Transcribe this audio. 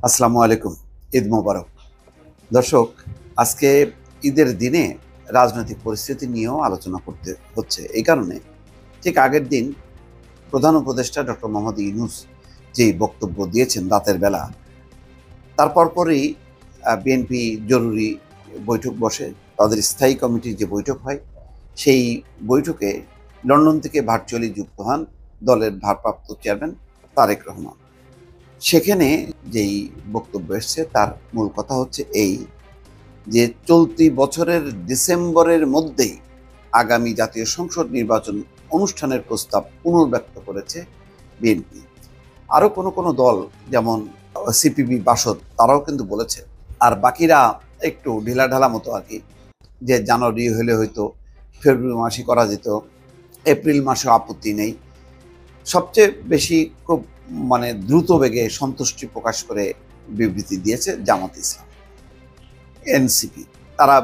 আসসালামু আলাইকুম। ঈদ মোবারক। দর্শক, আজকে ঈদের দিনে রাজনৈতিক পরিস্থিতি নিয়েও আলোচনা করতে হচ্ছে। এই কারণে ঠিক আগের দিন প্রধান উপদেষ্টা ডক্টর মোহাম্মদ ইউনূস যেই বক্তব্য দিয়েছেন রাতের বেলা, তার পরপরই বিএনপি জরুরি বৈঠক বসে। তাদের স্থায়ী কমিটির যে বৈঠক হয়, সেই বৈঠকে লন্ডন থেকে ভার্চুয়ালি যুক্ত হন দলের ভারপ্রাপ্ত চেয়ারম্যান তারেক রহমান। সেখানে যেই বক্তব্য এসছে তার মূল কথা হচ্ছে এই, যে চলতি বছরের ডিসেম্বরের মধ্যেই আগামী জাতীয় সংসদ নির্বাচন অনুষ্ঠানের প্রস্তাব পুনর্ব্যক্ত করেছে বিএনপি। আরও কোনো দল যেমন সিপিবি বাসদ তারাও কিন্তু বলেছে। আর বাকিরা একটু ঢিলাঢালা মতো আর কি, যে জানুয়ারি হলে হয়তো ফেব্রুয়ারি মাসে করা যেত, এপ্রিল মাসে আপত্তি নেই। সবচেয়ে বেশি খুব দ্রুত বেগে সন্তুষ্টি প্রকাশ করে বিবৃতি দিয়েছে জামাত ইসলাম, এনসিপি। তারা